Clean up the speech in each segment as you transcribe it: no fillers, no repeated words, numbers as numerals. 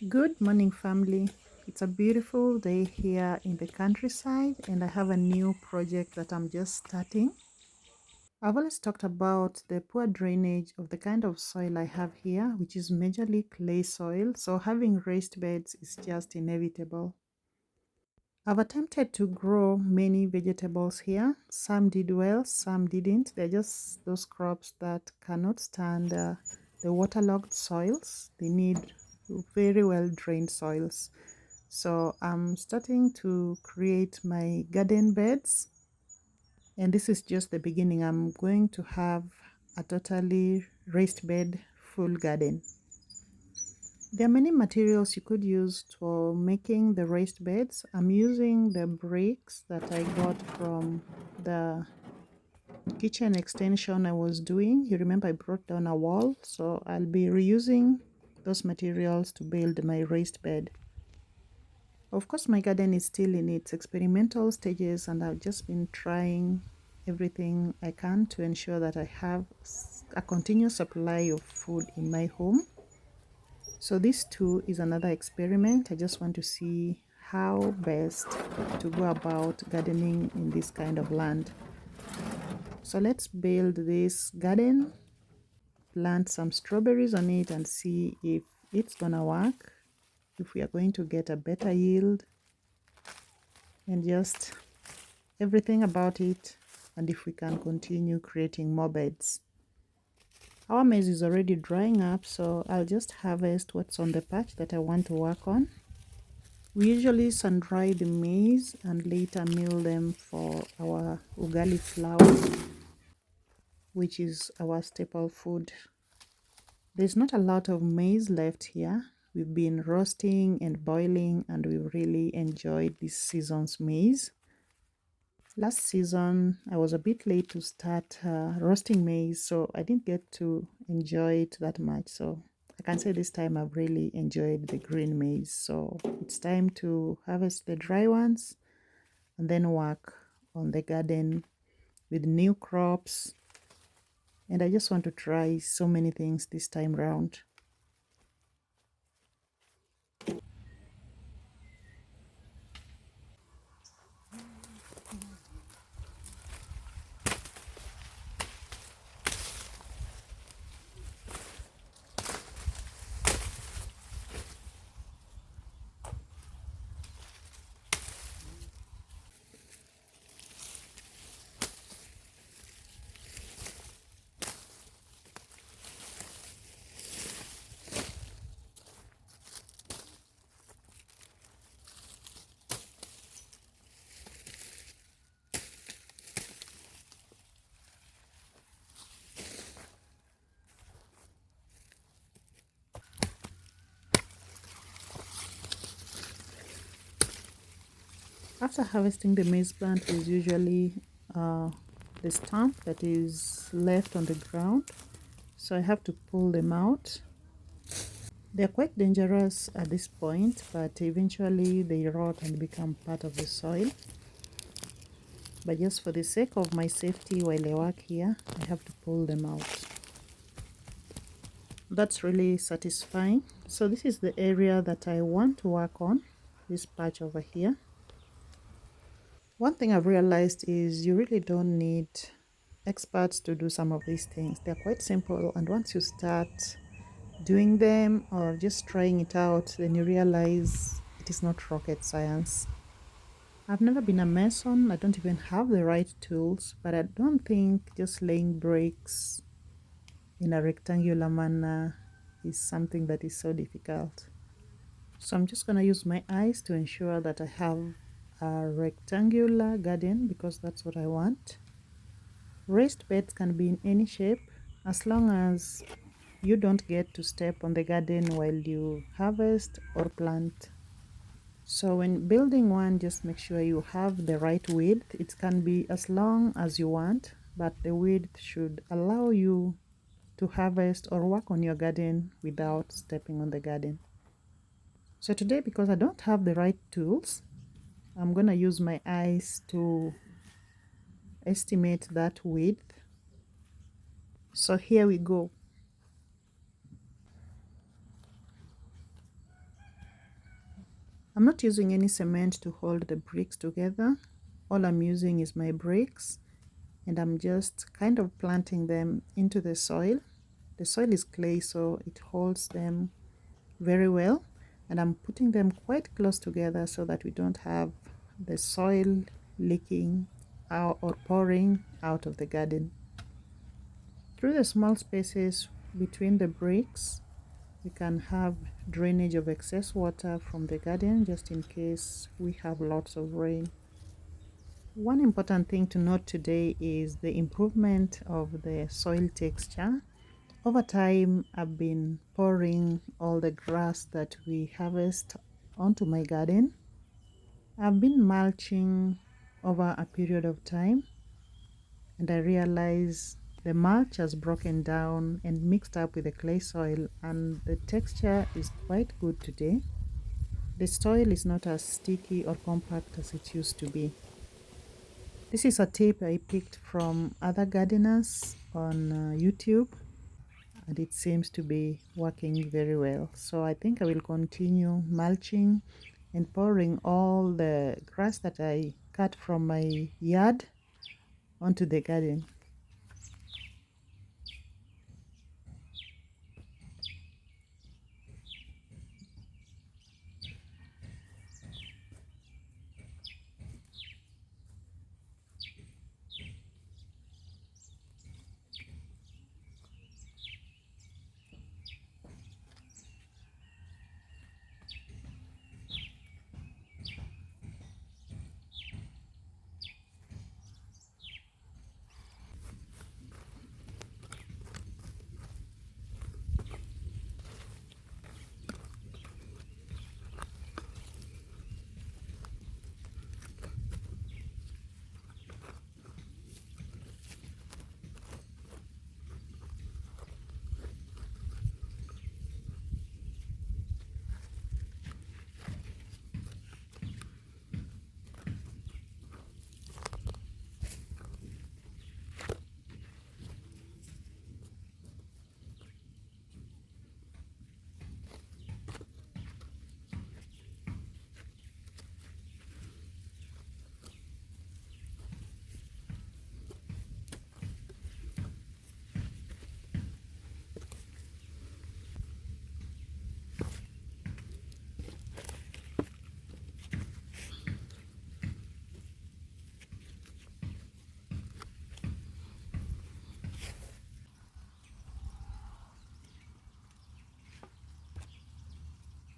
Good morning, family. It's a beautiful day here in the countryside, and I have a new project that I'm just starting. I've always talked about the poor drainage of the kind of soil I have here, which is majorly clay soil, so having raised beds is just inevitable. I've attempted to grow many vegetables here. Some did well, some didn't. They're just those crops that cannot stand the waterlogged soils. They need very well drained soils. So I'm starting to create my garden beds, and this is just the beginning. I'm going to have a totally raised bed full garden. There are many materials you could use for making the raised beds. I'm using the bricks that I got from the kitchen extension I was doing. You remember I brought down a wall, so I'll be reusing those materials to build my raised bed. Of course, my garden is still in its experimental stages, and I've just been trying everything I can to ensure that I have a continuous supply of food in my home. So this too is another experiment. I just want to see how best to go about gardening in this kind of land. So let's build this garden, plant some strawberries on it and see if it's gonna work, if we are going to get a better yield, and just everything about it, and if we can continue creating more beds. Our maize is already drying up, so I'll just harvest what's on the patch that I want to work on. We usually sun dry the maize and later mill them for our ugali flour, which is our staple food. There's not a lot of maize left here. We've been roasting and boiling, and we've really enjoyed this season's maize. Last season, I was a bit late to start roasting maize, so I didn't get to enjoy it that much. So I can say this time I've really enjoyed the green maize. So it's time to harvest the dry ones and then work on the garden with new crops. And I just want to try so many things this time round. After harvesting the maize plant is usually the stump that is left on the ground. So I have to pull them out. They're quite dangerous at this point, but eventually they rot and become part of the soil. But just for the sake of my safety while I work here, I have to pull them out. That's really satisfying. So this is the area that I want to work on, this patch over here. One thing I've realized is you really don't need experts to do some of these things. They're quite simple, and once you start doing them or just trying it out, then you realize it is not rocket science. I've never been a mason. I don't even have the right tools, but I don't think just laying bricks in a rectangular manner is something that is so difficult. So I'm just going to use my eyes to ensure that I have a rectangular garden because that's what I want. Raised beds can be in any shape as long as you don't get to step on the garden while you harvest or plant. So when building one, just make sure you have the right width. It can be as long as you want, but the width should allow you to harvest or work on your garden without stepping on the garden. So today, because I don't have the right tools, I'm going to use my eyes to estimate that width. So here we go. I'm not using any cement to hold the bricks together. All I'm using is my bricks, and I'm just kind of planting them into the soil. The soil is clay, so it holds them very well, and I'm putting them quite close together so that we don't have the soil leaking out or pouring out of the garden. Through the small spaces between the bricks, we can have drainage of excess water from the garden just in case we have lots of rain. One important thing to note today is the improvement of the soil texture. Over time, I've been pouring all the grass that we harvest onto my garden. I've been mulching over a period of time, and I realize the mulch has broken down and mixed up with the clay soil, and the texture is quite good today. The soil is not as sticky or compact as it used to be. This is a tip I picked from other gardeners on YouTube, and it seems to be working very well. So I think I will continue mulching and pouring all the grass that I cut from my yard onto the garden.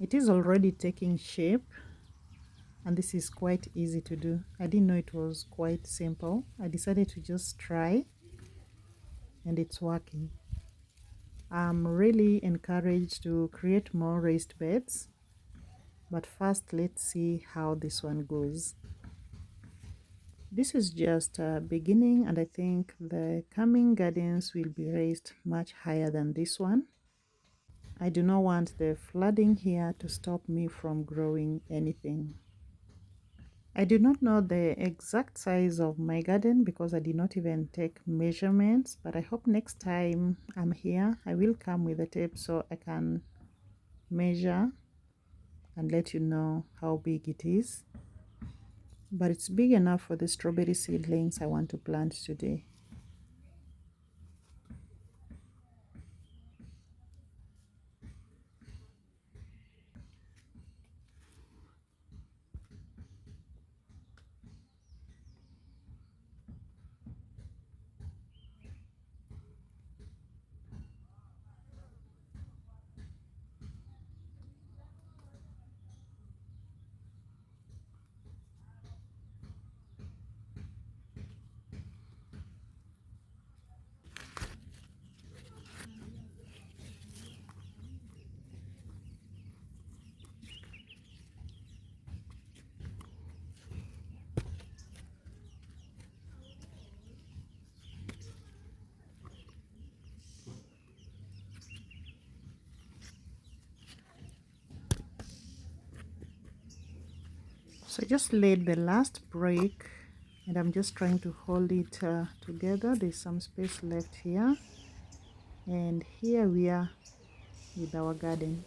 It is already taking shape, and this is quite easy to do. I didn't know it was quite simple. I decided to just try, and it's working. I'm really encouraged to create more raised beds, but first let's see how this one goes. This is just a beginning, and I think the coming gardens will be raised much higher than this one. I do not want the flooding here to stop me from growing anything. I do not know the exact size of my garden because I did not even take measurements, but I hope next time I'm here I will come with a tape so I can measure and let you know how big it is. But it's big enough for the strawberry seedlings I want to plant today. So I just laid the last brick, and I'm just trying to hold it together. There's some space left here, and here we are with our garden.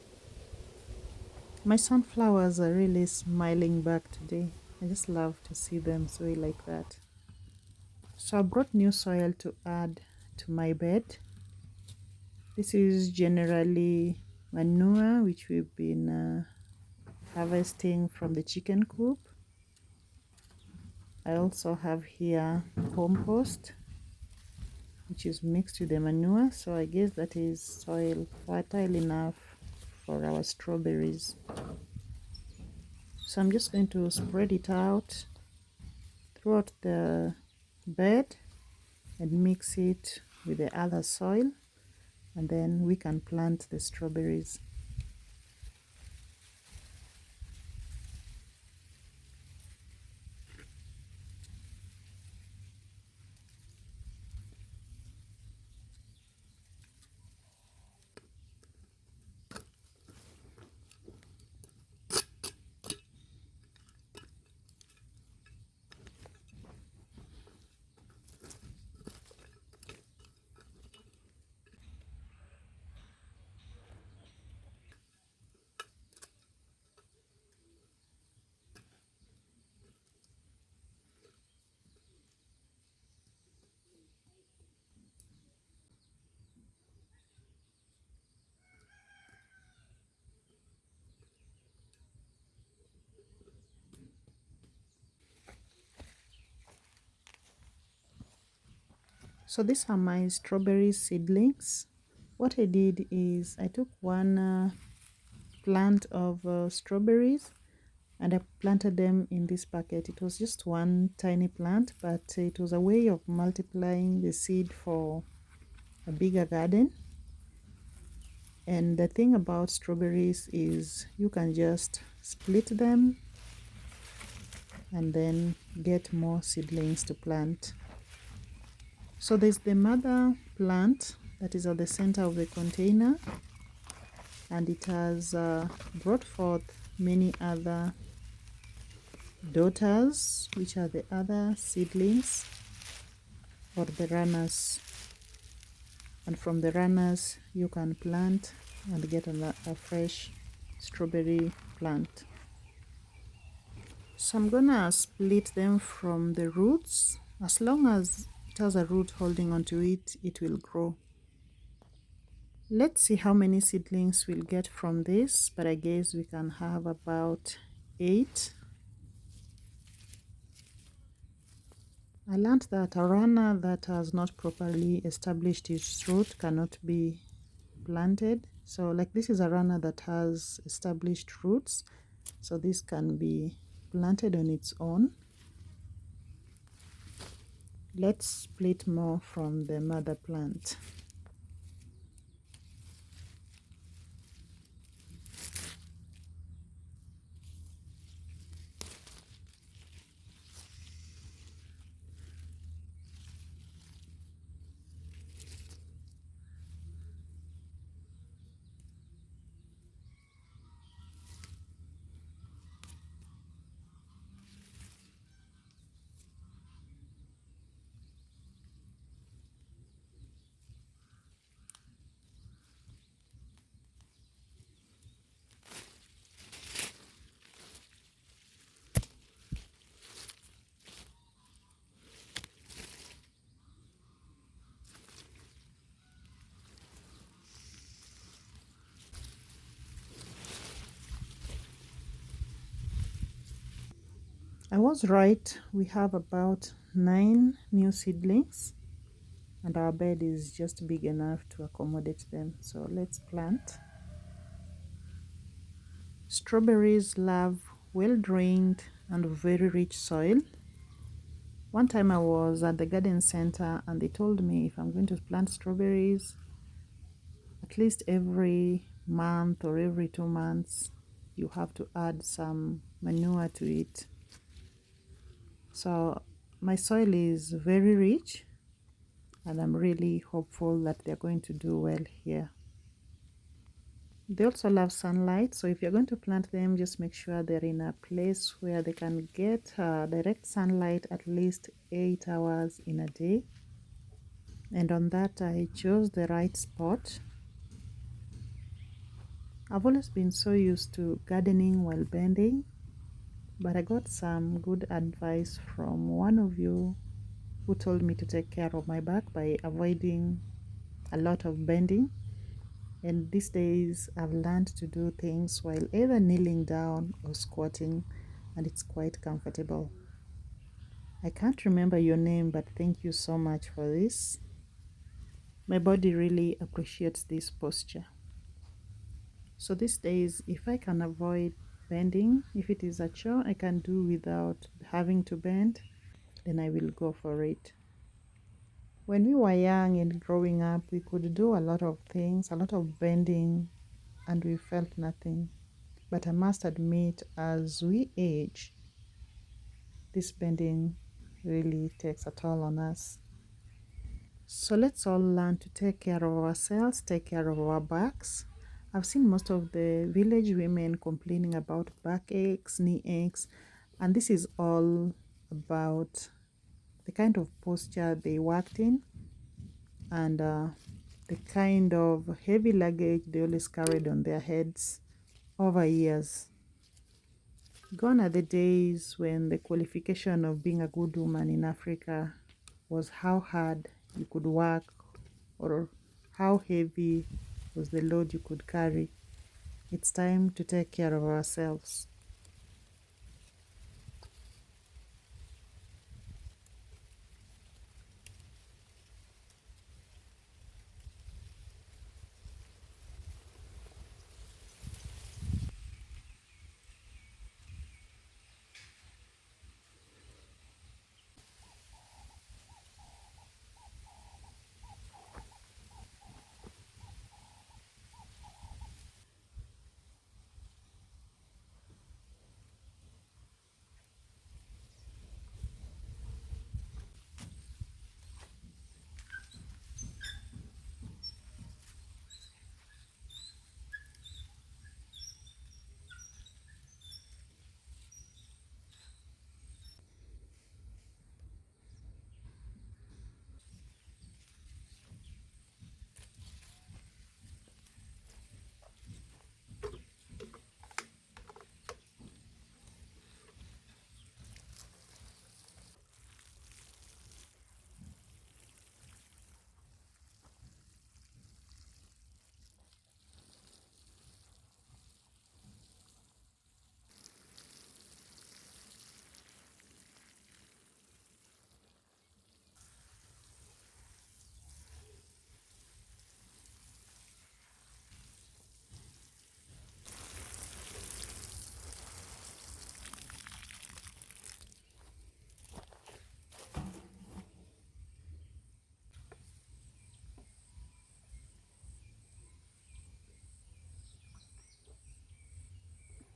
My sunflowers are really smiling back today. I just love to see them sway like that. So I brought new soil to add to my bed. This is generally manure which we've been harvesting from the chicken coop. I also have here compost which is mixed with the manure, so I guess that is soil fertile enough for our strawberries. So I'm just going to spread it out throughout the bed and mix it with the other soil, and then we can plant the strawberries. So these are my strawberry seedlings. What I did is I took one plant of strawberries and I planted them in this bucket. It was just one tiny plant, but it was a way of multiplying the seed for a bigger garden. And the thing about strawberries is you can just split them and then get more seedlings to plant. So there's the mother plant that is at the center of the container, and it has brought forth many other daughters, which are the other seedlings or the runners. And from the runners you can plant and get a fresh strawberry plant. So I'm gonna split them from the roots. As long as it has a root holding onto it, it will grow. Let's see how many seedlings we'll get from this, but I guess we can have about 8. I learned that a runner that has not properly established its root cannot be planted. So like this is a runner that has established roots, so this can be planted on its own. Let's split more from the mother plant. I was right, we have about 9 new seedlings and our bed is just big enough to accommodate them. So let's plant. Strawberries love well-drained and very rich soil. One time I was at the garden center and they told me if I'm going to plant strawberries, at least every month or every 2 months, you have to add some manure to it. So my soil is very rich and I'm really hopeful that they're going to do well here. They also love sunlight, so if you're going to plant them, just make sure they're in a place where they can get direct sunlight at least 8 hours in a day. And on that, I chose the right spot. I've always been so used to gardening while bending, but I got some good advice from one of you who told me to take care of my back by avoiding a lot of bending. And these days, I've learned to do things while either kneeling down or squatting, and it's quite comfortable. I can't remember your name, but thank you so much for this. My body really appreciates this posture. So these days, if I can avoid bending, if it is a chore I can do without having to bend, then I will go for it. When we were young and growing up, we could do a lot of things, a lot of bending, and we felt nothing. But I must admit, as we age, this bending really takes a toll on us. So let's all learn to take care of ourselves, take care of our backs. I've seen most of the village women complaining about back aches, knee aches, and this is all about the kind of posture they worked in and the kind of heavy luggage they always carried on their heads over years. Gone are the days when the qualification of being a good woman in Africa was how hard you could work or how heavy was the load you could carry. It's time to take care of ourselves.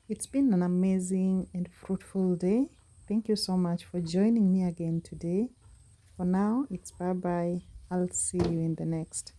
It's been an amazing and fruitful day. Thank you so much for joining me again today. For now, it's bye bye. I'll see you in the next.